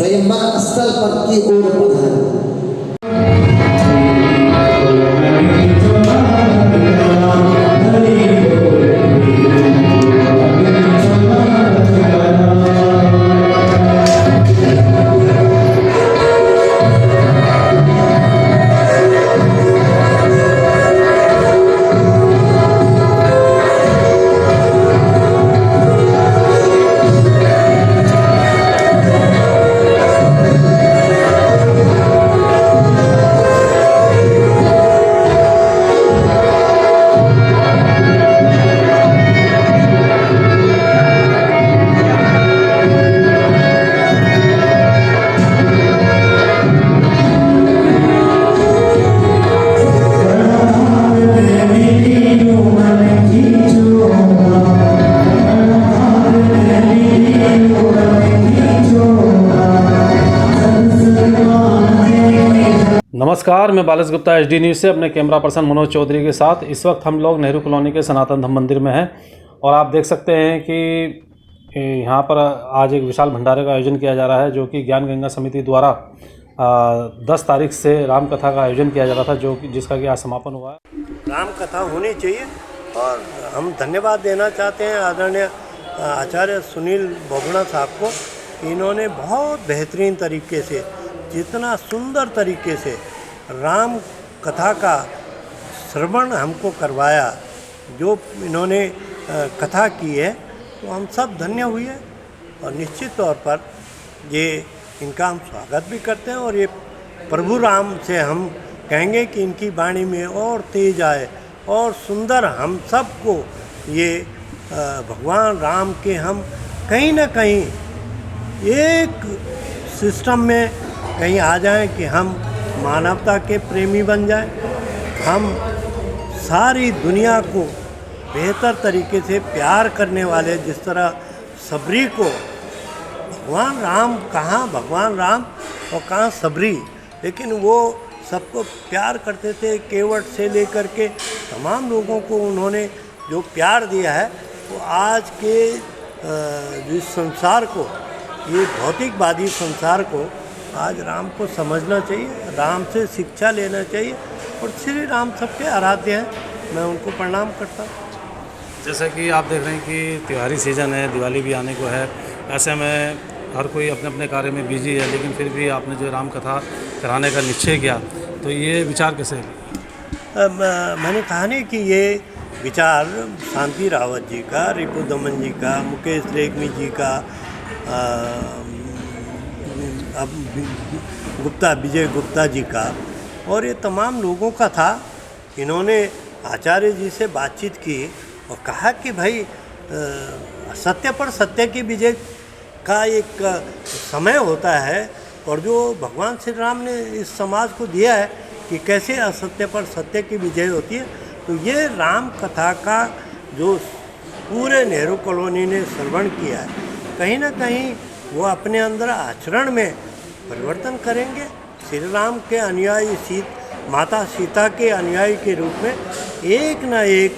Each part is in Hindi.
स्वयंवर स्थल पर की ओर पधारे। नमस्कार, मैं बालाजी गुप्ता HD न्यूज़ से अपने कैमरा पर्सन मनोज चौधरी के साथ इस वक्त हम लोग नेहरू कॉलोनी के सनातन धर्म मंदिर में हैं और आप देख सकते हैं कि यहाँ पर आज एक विशाल भंडारे का आयोजन किया जा रहा है, जो कि ज्ञान गंगा समिति द्वारा 10 तारीख से राम कथा का आयोजन किया जा रहा था, जो कि जिसका कि आज समापन हुआ है। राम कथा होनी चाहिए और हम धन्यवाद देना चाहते हैं आदरणीय आचार्य सुनील बोगुणा साहब को। इन्होंने बहुत बेहतरीन तरीके से, जितना सुंदर तरीके से राम कथा का श्रवण हमको करवाया, जो इन्होंने कथा की है, तो हम सब धन्य हुए और निश्चित तौर पर ये इनका हम स्वागत भी करते हैं। और ये प्रभु राम से हम कहेंगे कि इनकी वाणी में और तेज आए और सुंदर हम सबको ये भगवान राम के हम कहीं ना कहीं एक सिस्टम में कहीं आ जाएं कि हम मानवता के प्रेमी बन जाएं, हम सारी दुनिया को बेहतर तरीके से प्यार करने वाले, जिस तरह सबरी को भगवान राम, कहाँ भगवान राम और कहाँ सबरी, लेकिन वो सबको प्यार करते थे। केवट से लेकर के तमाम लोगों को उन्होंने जो प्यार दिया है, तो आज के जिस संसार को, ये भौतिकवादी संसार को, आज राम को समझना चाहिए, राम से शिक्षा लेना चाहिए। और श्री राम सबके आराध्य हैं, मैं उनको प्रणाम करता हूँ। जैसा कि आप देख रहे हैं कि त्योहारी सीज़न है, दिवाली भी आने को है, ऐसे में हर कोई अपने अपने कार्य में बिजी है, लेकिन फिर भी आपने जो राम कथा कराने का निश्चय किया, तो ये विचार कैसे है? मैंने कहा नहीं कि ये विचार शांति रावत जी का, रिपु दमन जी का, मुकेश रेग्मी जी का, अब गुप्ता, विजय गुप्ता जी का, और ये तमाम लोगों का था। इन्होंने आचार्य जी से बातचीत की और कहा कि भाई सत्य पर सत्य की विजय का एक समय होता है, और जो भगवान श्री राम ने इस समाज को दिया है कि कैसे असत्य पर सत्य की विजय होती है, तो ये राम कथा का जो पूरे नेहरू कॉलोनी ने श्रवण किया है, कहीं ना कहीं वो अपने अंदर आचरण में परिवर्तन करेंगे। श्री राम के अनुयायी, माता सीता के अनुयायी के रूप में एक न एक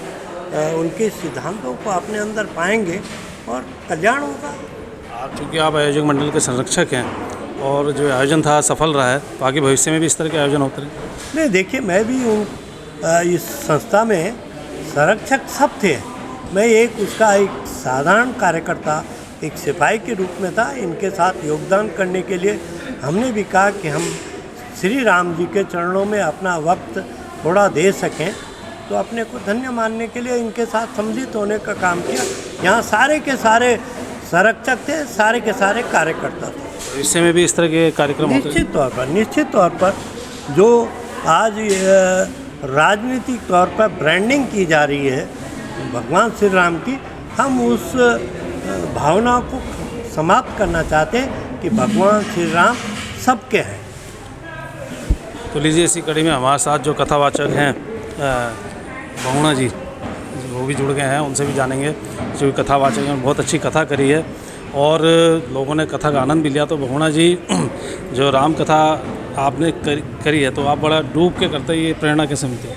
उनके सिद्धांतों को अपने अंदर पाएंगे और कल्याण होगा। चूँकि आप आयोजक मंडल के संरक्षक हैं और जो आयोजन था सफल रहा है, तो आगे भविष्य में भी इस तरह के आयोजन होते रहे? नहीं, देखिए, मैं भी इस संस्था में संरक्षक सब थे, मैं एक उसका एक साधारण कार्यकर्ता, एक सिपाही के रूप में था। इनके साथ योगदान करने के लिए हमने भी कहा कि हम श्री राम जी के चरणों में अपना वक्त थोड़ा दे सकें, तो अपने को धन्य मानने के लिए इनके साथ सम्मिलित होने का काम किया। यहाँ सारे के सारे संरक्षक थे, सारे के सारे कार्यकर्ता थे। इससे में भी इस तरह के कार्यक्रम निश्चित तौर पर जो आज राजनीतिक तौर पर ब्रांडिंग की जा रही है भगवान श्री राम की, हम उस भावना को समाप्त करना चाहते हैं कि भगवान श्री राम सबके हैं। तो लीजिए, इसी कड़ी में हमारे साथ जो कथावाचक हैं बोगुणा जी, वो भी जुड़ गए हैं, उनसे भी जानेंगे। जो कथावाचक हैं, बहुत अच्छी कथा करी है और लोगों ने कथा का आनंद भी लिया। तो बोगुणा जी, जो राम कथा आपने करी है, तो आप बड़ा डूब के करते, ये प्रेरणा कैसे मिलती है?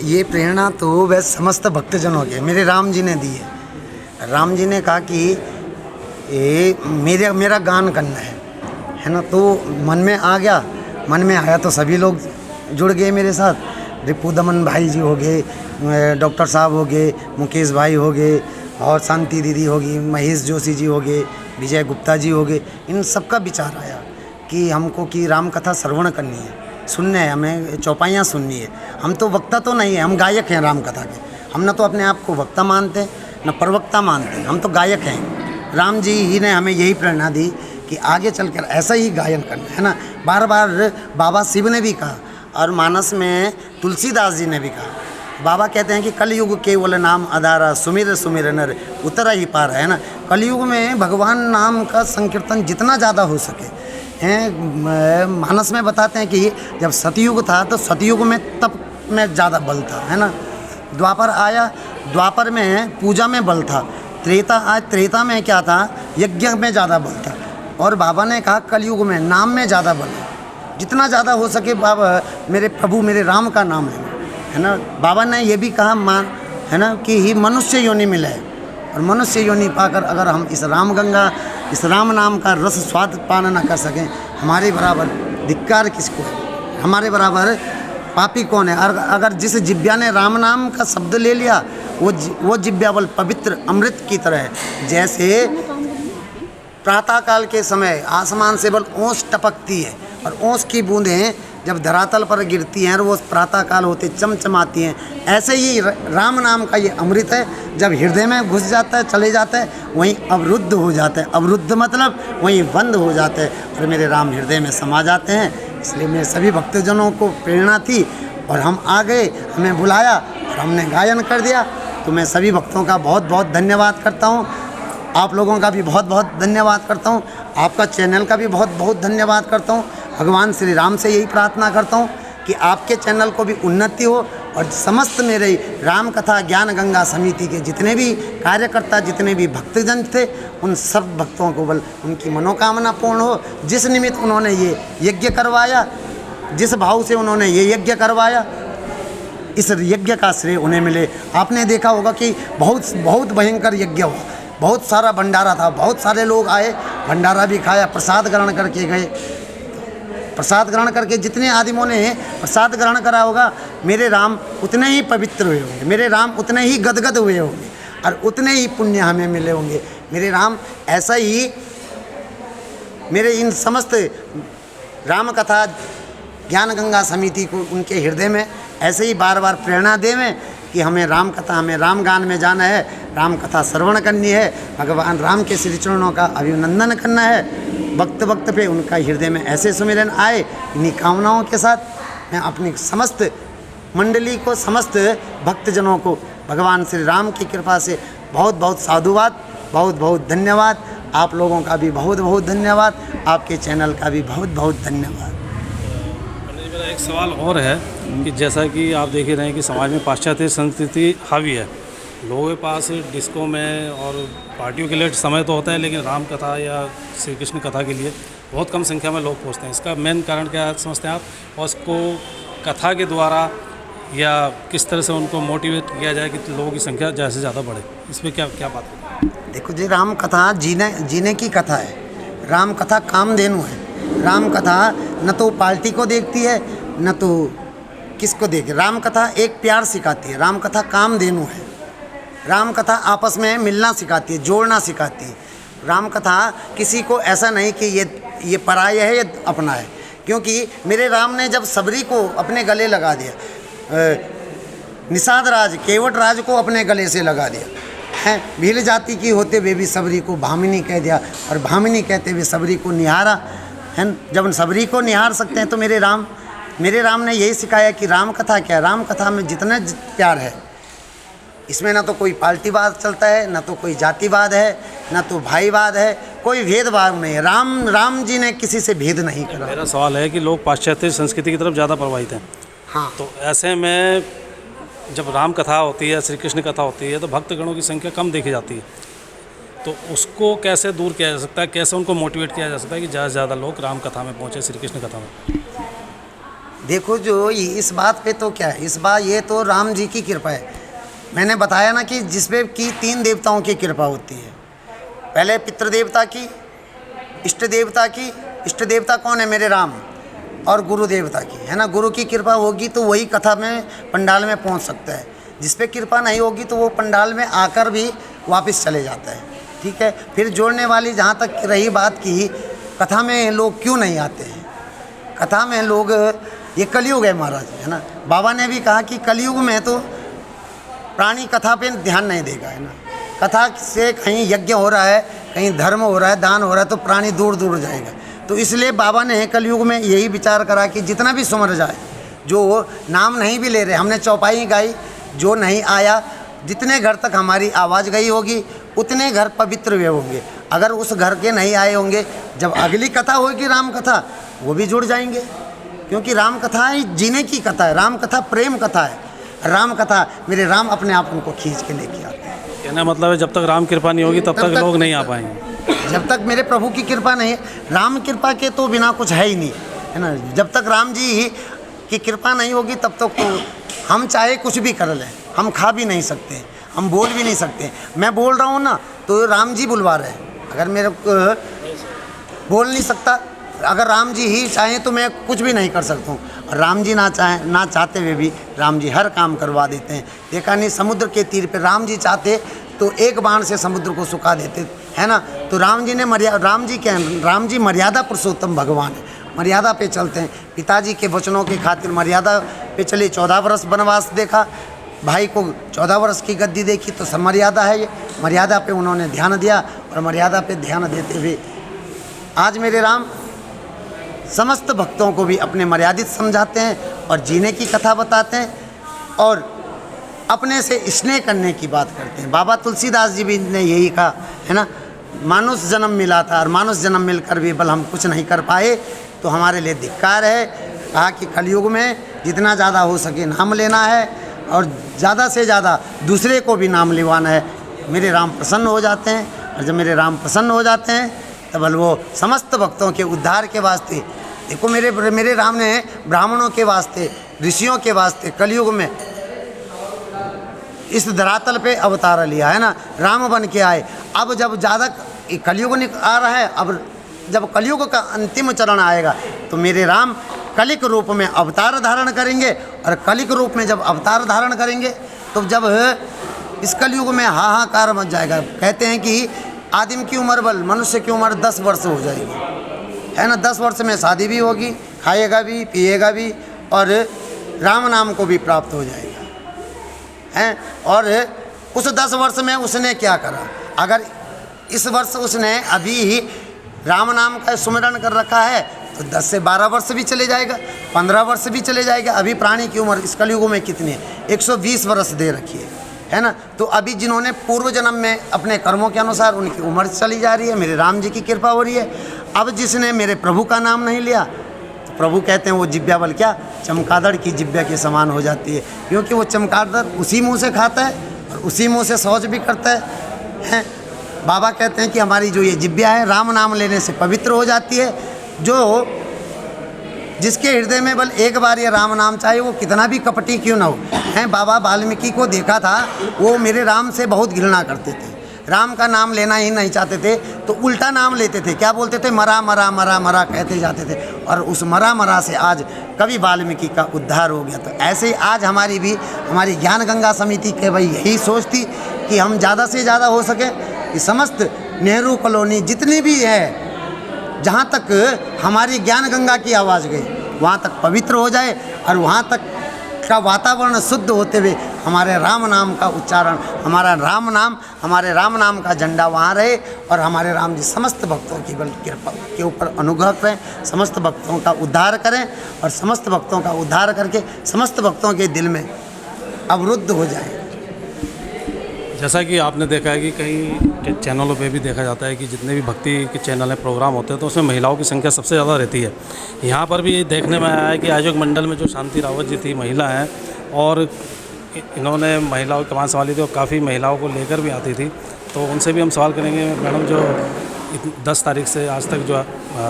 ये प्रेरणा तो वह समस्त भक्तजनों के मेरे राम जी ने दी है। राम जी ने कहा कि मेरा गान करना है, है ना। तो मन में आ गया, मन में आया तो सभी लोग जुड़ गए मेरे साथ। रिपू दमन भाई जी हो गए, डॉक्टर साहब हो गए, मुकेश भाई हो गए, और शांति दीदी होगी, महेश जोशी जी हो गए, विजय गुप्ता जी हो गए। इन सबका विचार आया कि हमको कि राम कथा श्रवण करनी है, सुनने है, हमें चौपाइयाँ सुननी है। हम तो वक्ता तो नहीं है, हम गायक हैं राम कथा के। हम न तो अपने आप को वक्ता मानते हैं न प्रवक्ता मानते हैं, हम तो गायक हैं। राम जी ही ने हमें यही प्रेरणा दी कि आगे चलकर ऐसा ही गायन करना है ना। बार बार बाबा शिव ने भी कहा और मानस में तुलसीदास जी ने भी कहा। बाबा कहते हैं कि कलयुग केवल नाम आधारा, सुमिर सुमिर नर उतरा ही पार, है ना। कलयुग में भगवान नाम का संकीर्तन जितना ज़्यादा हो सके हैं। मानस में बताते हैं कि जब सतयुग था तो सतयुग में तप में ज़्यादा बल था, है ना। द्वापर आया, द्वापर में पूजा में बल था। त्रेता आया, त्रेता में क्या था, यज्ञ में ज़्यादा बल था। और बाबा ने कहा कलयुग में नाम में ज़्यादा बल है, जितना ज़्यादा हो सके बाबा मेरे प्रभु मेरे राम का नाम लेना, है ना। बाबा ने ये भी कहा है ना कि ही मनुष्य योनि मिले, और मनुष्य योनि पाकर अगर हम इस राम गंगा, इस राम नाम का रस स्वाद पान न कर सकें, हमारे बराबर धिक्कार किसको है, हमारे पापी कौन है। अगर जिस जिब्या ने राम नाम का शब्द ले लिया वो जिब्या बल पवित्र अमृत की तरह है। जैसे प्रातःकाल के समय आसमान से बल ओस टपकती है और ओस की बूंदें जब धरातल पर गिरती हैं और वो प्रातःकाल होते चमचमाती हैं, ऐसे ही राम नाम का ये अमृत है। जब हृदय में घुस जाता है, चले जाता है, वहीं अवरुद्ध हो जाता है। अवरुद्ध मतलब वहीं बंद हो जाता है और मेरे राम हृदय में समा जाते हैं। इसलिए मेरे सभी भक्तजनों को प्रेरणा थी और हम आ गए, हमें बुलाया और हमने गायन कर दिया। तो मैं सभी भक्तों का बहुत बहुत धन्यवाद करता हूँ, आप लोगों का भी बहुत बहुत धन्यवाद करता हूँ, आपका चैनल का भी बहुत बहुत धन्यवाद करता हूँ। भगवान श्री राम से यही प्रार्थना करता हूँ कि आपके चैनल को भी उन्नति हो और समस्त मेरे राम कथा ज्ञान गंगा समिति के जितने भी कार्यकर्ता, जितने भी भक्तजन थे, उन सब भक्तों को बल उनकी मनोकामना पूर्ण हो। जिस निमित्त उन्होंने ये यज्ञ करवाया, जिस भाव से उन्होंने ये यज्ञ करवाया, इस यज्ञ का श्रेय उन्हें मिले। आपने देखा होगा कि बहुत बहुत भयंकर यज्ञ हुआ, बहुत सारा भंडारा था, बहुत सारे लोग आए, भंडारा भी खाया, प्रसाद ग्रहण करके गए। प्रसाद ग्रहण करके जितने आदिमों ने प्रसाद ग्रहण करा होगा, मेरे राम उतने ही पवित्र हुए होंगे, मेरे राम उतने ही गदगद हुए होंगे और उतने ही पुण्य हमें मिले होंगे। मेरे राम ऐसा ही मेरे इन समस्त राम कथा ज्ञान गंगा समिति को उनके हृदय में ऐसे ही बार बार प्रेरणा देवें कि हमें राम कथा, हमें राम गान में जाना है, राम कथा श्रवण करनी है, भगवान राम के श्री चरणों का अभिनंदन करना है। वक्त वक्त पे उनका हृदय में ऐसे सुमिरन आए। इन्हीं कामनाओं के साथ मैं अपनी समस्त मंडली को, समस्त भक्तजनों को भगवान श्री राम की कृपा से बहुत बहुत साधुवाद, बहुत बहुत धन्यवाद। आप लोगों का भी बहुत बहुत धन्यवाद, आपके चैनल का भी बहुत बहुत धन्यवाद। मेरा एक सवाल और है कि जैसा कि आप देख ही रहे हैं कि समाज में पाश्चात्य संस्कृति हावी है, लोगों के पास डिस्को में और पार्टियों के लिए समय तो होता है, लेकिन राम कथा या श्री कृष्ण कथा के लिए बहुत कम संख्या में लोग पहुंचते हैं। इसका मेन कारण क्या समझते हैं आप, और इसको कथा के द्वारा या किस तरह से उनको मोटिवेट किया जाए कि लोगों की संख्या ज़्यादा से ज़्यादा बढ़े, इसमें क्या क्या बात है? देखो जी, राम कथा जीने की कथा है, राम कथा कामधेनु है। राम कथा न तो पार्टी को देखती है न तो किसको देखे। राम कथा एक प्यार सिखाती है, राम कथा कामधेनु है। राम कथा आपस में मिलना सिखाती है, जोड़ना सिखाती है। राम कथा किसी को ऐसा नहीं कि ये पराया है, ये अपना है। क्योंकि मेरे राम ने जब सबरी को अपने गले लगा दिया, निषाद राज केवट राज को अपने गले से लगा दिया है, भील जाति की होते हुए भी सबरी को भामिनी कह दिया और भामिनी कहते हुए सबरी को निहारा है। जब सबरी को निहार सकते हैं तो मेरे राम ने यही सिखाया कि राम कथा क्या है। राम कथा में जितना प्यार है, इसमें ना तो कोई पार्टीवाद चलता है, ना तो कोई जातिवाद है, ना तो भाईवाद है, कोई भेदभाव नहीं है। राम जी ने किसी से भेद नहीं करा। मेरा सवाल है कि लोग पाश्चात्य संस्कृति की तरफ ज़्यादा प्रभावित हैं, हाँ, तो ऐसे में जब राम कथा होती है, श्री कृष्ण कथा होती है, तो भक्तगणों की संख्या कम देखी जाती है, तो उसको कैसे दूर किया जा सकता है, कैसे उनको मोटिवेट किया जा सकता है कि ज़्यादा से ज़्यादा लोग राम कथा में पहुँचे, श्री कृष्ण कथा में? देखो जो इस बात पे तो क्या है, इस बात ये तो राम जी की कृपा है। मैंने बताया ना कि जिसपे की 3 देवताओं की कृपा होती है, पहले पितृदेवता की, इष्ट देवता की इष्ट देवता कौन है? मेरे राम और गुरु देवता की, है ना। गुरु की कृपा होगी तो वही कथा में पंडाल में पहुंच सकता है, जिस पे कृपा नहीं होगी तो वो पंडाल में आकर भी वापस चले जाता है। ठीक है। फिर जोड़ने वाली जहाँ तक रही बात की कथा में लोग क्यों नहीं आते हैं, कथा में लोग, ये कलयुग है महाराज, है ना। बाबा ने भी कहा कि कलयुग में तो प्राणी कथा पे ध्यान नहीं देगा, है ना। कथा से कहीं यज्ञ हो रहा है, कहीं धर्म हो रहा है, दान हो रहा है, तो प्राणी दूर दूर जाएगा। तो इसलिए बाबा ने कलयुग में यही विचार करा कि जितना भी सुमर जाए, जो नाम नहीं भी ले रहे, हमने चौपाई गाई, जो नहीं आया, जितने घर तक हमारी आवाज़ गई होगी उतने घर पवित्र हुए होंगे। अगर उस घर के नहीं आए होंगे, जब अगली कथा होगी राम कथा, वो भी जुड़ जाएंगे, क्योंकि राम कथा ही जीने की कथा है, राम कथा प्रेम कथा है। राम कथा मेरे राम अपने आप उनको खींच के लेके आते हैं। कहना मतलब है जब तक राम कृपा नहीं होगी तब तक लोग नहीं आ पाएंगे। जब तक मेरे प्रभु की कृपा नहीं है, राम कृपा के तो बिना कुछ है ही नहीं, है ना। जब तक राम जी की कृपा नहीं होगी तब तक तो हम चाहे कुछ भी कर लें, हम खा भी नहीं सकते, हम बोल भी नहीं सकते। मैं बोल रहा हूँ ना तो राम जी बुलवा रहे हैं। अगर मेरे को बोल नहीं सकता, अगर राम जी ही चाहें तो मैं कुछ भी नहीं कर सकता हूँ। और राम जी ना चाहते हुए भी राम जी हर काम करवा देते हैं। देखा नहीं, समुद्र के तीर पे राम जी चाहते तो एक बाण से समुद्र को सुखा देते, है ना। तो राम जी मर्यादा पुरुषोत्तम भगवान है, मर्यादा पे चलते हैं। पिताजी के वचनों की खातिर मर्यादा पे चले। 14 वर्ष वनवास देखा, भाई को 14 वर्ष की गद्दी देखी, तो सब मर्यादा है। ये मर्यादा पे उन्होंने ध्यान दिया, और मर्यादा पे ध्यान देते हुए आज मेरे राम समस्त भक्तों को भी अपने मर्यादित समझाते हैं और जीने की कथा बताते हैं, और अपने से स्नेह करने की बात करते हैं। बाबा तुलसीदास जी भी ने यही कहा, है ना। मानुष जन्म मिला था और मानुष जन्म मिलकर भी बल हम कुछ नहीं कर पाए, तो हमारे लिए धिक्कार है। कहा कि कलयुग में जितना ज़्यादा हो सके नाम लेना है, और ज़्यादा से ज़्यादा दूसरे को भी नाम लिवाना है। मेरे राम प्रसन्न हो जाते हैं, और जब मेरे राम प्रसन्न हो जाते हैं तब वो समस्त भक्तों के उद्धार के वास्ते, देखो मेरे राम ने ब्राह्मणों के वास्ते, ऋषियों के वास्ते कलयुग में इस धरातल पे अवतार लिया, है ना। राम बन के आए। अब जब ज़्यादा कलयुग आ रहा है, अब जब कलयुग का अंतिम चरण आएगा तो मेरे राम कलिक रूप में अवतार धारण करेंगे। और कलिक रूप में जब अवतार धारण करेंगे तो जब इस कलयुग में हाहाकार मच जाएगा। कहते हैं कि आदिम की उम्र बल मनुष्य की उम्र 10 वर्ष हो जाएगी, है ना। 10 वर्ष में शादी भी होगी, खाएगा भी, पिएगा भी, और राम नाम को भी प्राप्त हो जाएगा, हैं। और उस 10 वर्ष में उसने क्या करा? अगर इस वर्ष उसने अभी ही राम नाम का सुमिरन कर रखा है तो 10 से 12 वर्ष भी चले जाएगा, 15 वर्ष भी चले जाएगा। अभी प्राणी की उम्र इस कलयुग में कितनी है? 120 वर्ष दे रखी है ना। तो अभी जिन्होंने पूर्व जन्म में अपने कर्मों के अनुसार उनकी उम्र चली जा रही है, मेरे राम जी की कृपा हो रही है। अब जिसने मेरे प्रभु का नाम नहीं लिया तो प्रभु कहते हैं वो जिब्या बल क्या, चमगादड़ की जिब्या के समान हो जाती है, क्योंकि वो चमगादड़ उसी मुँह से खाता है और उसी मुँह से शौच भी करता है। बाबा कहते हैं कि हमारी जो ये जिब्या है राम नाम लेने से पवित्र हो जाती है। जो जिसके हृदय में बल एक बार ये राम नाम, चाहे वो कितना भी कपटी क्यों ना हो, हैं। बाबा वाल्मीकि को देखा था, वो मेरे राम से बहुत घृणा करते थे, राम का नाम लेना ही नहीं चाहते थे, तो उल्टा नाम लेते थे। क्या बोलते थे? मरा मरा मरा मरा कहते जाते थे, और उस मरा मरा से आज कवि वाल्मीकि का उद्धार हो गया। तो ऐसे ही आज हमारी ज्ञान गंगा समिति के भाई यही सोच थी कि हम ज़्यादा से ज़्यादा हो सके कि समस्त नेहरू कॉलोनी जितनी भी है, जहाँ तक हमारी ज्ञान गंगा की आवाज़ गई वहाँ तक पवित्र हो जाए, और वहाँ तक का वातावरण शुद्ध होते हुए हमारे राम नाम का उच्चारण, हमारे राम नाम का झंडा वहाँ रहे, और हमारे राम जी समस्त भक्तों की बल कृपा के ऊपर अनुग्रह करें, समस्त भक्तों का उद्धार करें, और समस्त भक्तों का उद्धार करके समस्त भक्तों के दिल में अवरुद्ध हो जाए। जैसा कि आपने देखा है कि कई चैनलों पे भी देखा जाता है कि जितने भी भक्ति के चैनल हैं, प्रोग्राम होते हैं, तो उसमें महिलाओं की संख्या सबसे ज़्यादा रहती है। यहाँ पर भी देखने में आया है कि आयोजक मंडल में जो शांति रावत जी थी, महिला हैं, और इन्होंने महिलाओं की कमान संभाली थी और काफ़ी महिलाओं को लेकर भी आती थी। तो उनसे भी हम सवाल करेंगे। मैडम, जो 10 तारीख से आज तक जो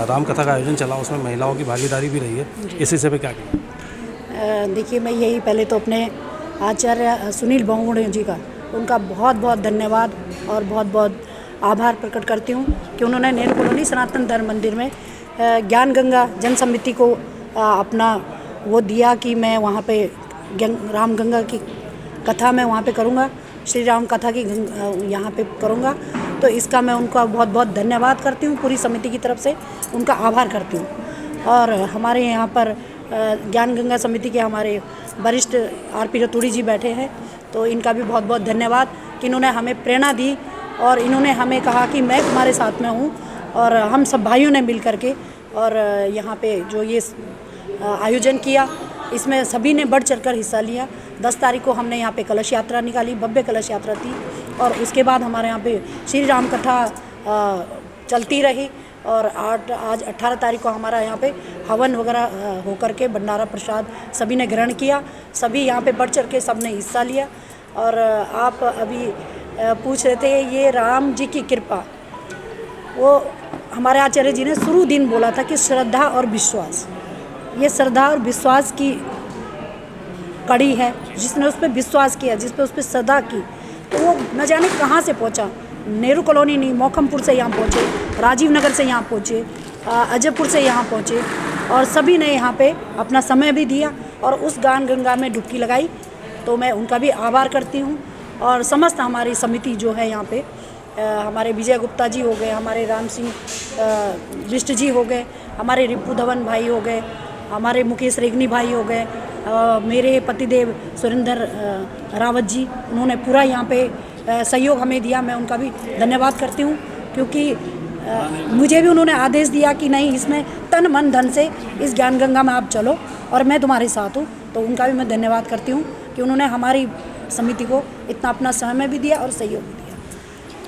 रामकथा का आयोजन चला उसमें महिलाओं की भागीदारी भी रही है, इसी से भी क्या किया? देखिए, मैं यही पहले तो अपने आचार्य सुनील बहुगुणा जी का उनका बहुत बहुत धन्यवाद और बहुत बहुत आभार प्रकट करती हूँ कि उन्होंने नेहरू कॉलोनी सनातन धर्म मंदिर में ज्ञान गंगा जन समिति को अपना वो दिया कि मैं वहाँ पे राम गंगा की कथा मैं वहाँ पे करूँगा, श्री राम कथा की यहाँ पे करूँगा। तो इसका मैं उनका बहुत बहुत धन्यवाद करती हूँ, पूरी समिति की तरफ से उनका आभार करती हूँ। और हमारे यहाँ पर ज्ञान गंगा समिति के हमारे वरिष्ठ आर.पी. रतूड़ी जी बैठे हैं, तो इनका भी बहुत बहुत धन्यवाद कि इन्होंने हमें प्रेरणा दी और इन्होंने हमें कहा कि मैं तुम्हारे साथ में हूँ। और हम सब भाइयों ने मिल करके और यहाँ पे जो ये आयोजन किया, इसमें सभी ने बढ़ चढ़कर हिस्सा लिया। 10 तारीख को हमने यहाँ पे कलश यात्रा निकाली, भव्य कलश यात्रा थी। और उसके बाद हमारे यहाँ पे श्री राम कथा चलती रही। और आज 18 तारीख को हमारा यहाँ पे हवन वगैरह होकर के भंडारा प्रसाद सभी ने ग्रहण किया। सभी यहाँ पे बढ़ चढ़ के सब ने हिस्सा लिया। और आप अभी पूछ रहे थे ये राम जी की कृपा, वो हमारे आचार्य जी ने शुरू दिन बोला था कि श्रद्धा और विश्वास, ये श्रद्धा और विश्वास की कड़ी है। जिसने उस पर विश्वास किया, जिस पे उस पर श्रद्धा की, तो वो न जाने कहाँ से पहुँचा। नेहरू कॉलोनी नहीं, मौखमपुर से यहाँ पहुँचे, राजीव नगर से यहाँ पहुँचे, अजयपुर से यहाँ पहुँचे और सभी ने यहाँ पे अपना समय भी दिया और उस ज्ञान गंगा में डुबकी लगाई। तो मैं उनका भी आभार करती हूँ। और समस्त हमारी समिति जो है यहाँ पे हमारे विजय गुप्ता जी हो गए, हमारे राम सिंह बिष्ट जी हो गए, हमारे रिपु धवन भाई हो गए, हमारे मुकेश रेगनी भाई हो गए, मेरे पतिदेव सुरेंद्र रावत जी, उन्होंने पूरा यहाँ पे सहयोग हमें दिया। मैं उनका भी धन्यवाद करती हूँ क्योंकि मुझे भी उन्होंने आदेश दिया कि नहीं, इसमें तन मन धन से इस ज्ञान गंगा में आप चलो और मैं तुम्हारे साथ हूँ। तो उनका भी मैं धन्यवाद करती हूँ कि उन्होंने हमारी समिति को इतना अपना समय भी दिया और सहयोग भी दिया।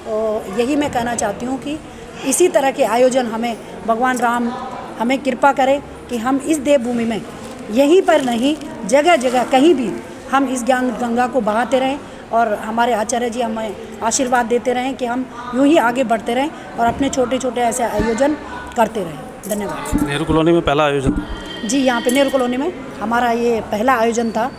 तो यही मैं कहना चाहती हूँ कि इसी तरह के आयोजन हमें भगवान राम हमें कृपा करे कि हम इस देवभूमि में यहीं पर नहीं, जगह जगह कहीं भी हम इस ज्ञान गंगा को बहाते रहें और हमारे आचार्य जी हमें आशीर्वाद देते रहें कि हम यूँ ही आगे बढ़ते रहें और अपने छोटे छोटे ऐसे आयोजन करते रहें। धन्यवाद। नेहरू कॉलोनी में पहला आयोजन जी, यहाँ पे नेहरू कॉलोनी में हमारा ये पहला आयोजन था।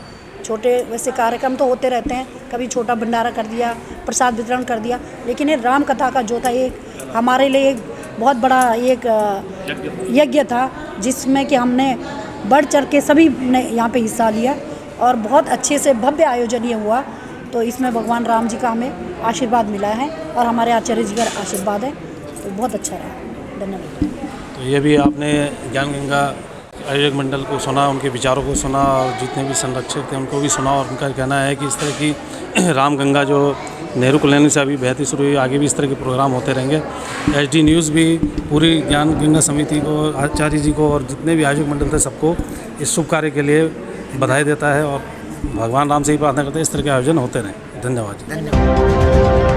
छोटे वैसे कार्यक्रम तो होते रहते हैं, कभी छोटा भंडारा कर दिया, प्रसाद वितरण कर दिया, लेकिन ये राम कथा का जो था एक हमारे लिए एक बहुत बड़ा एक यज्ञ था जिसमें कि हमने बढ़ चढ़ के सभी ने यहाँ पे हिस्सा लिया और बहुत अच्छे से भव्य आयोजन ये हुआ। तो इसमें भगवान राम जी का हमें आशीर्वाद मिला है और हमारे आचार्य जी का आशीर्वाद है, तो बहुत अच्छा रहा। धन्यवाद। तो ये भी आपने ज्ञान गंगा आयोजक मंडल को सुना, उनके विचारों को सुना और जितने भी संरक्षक थे उनको भी सुना। और उनका कहना है कि इस तरह की राम गंगा जो नेहरू कॉलोनी से अभी बहती शुरू हुई, आगे भी इस तरह के प्रोग्राम होते रहेंगे। HD न्यूज़ भी पूरी ज्ञान गंगा समिति को, आचार्य जी को और जितने भी आयोजक मंडल थे सबको इस शुभ कार्य के लिए बधाई देता है और भगवान राम से ही प्रार्थना करते हैं इस तरह के आयोजन होते रहें। धन्यवाद।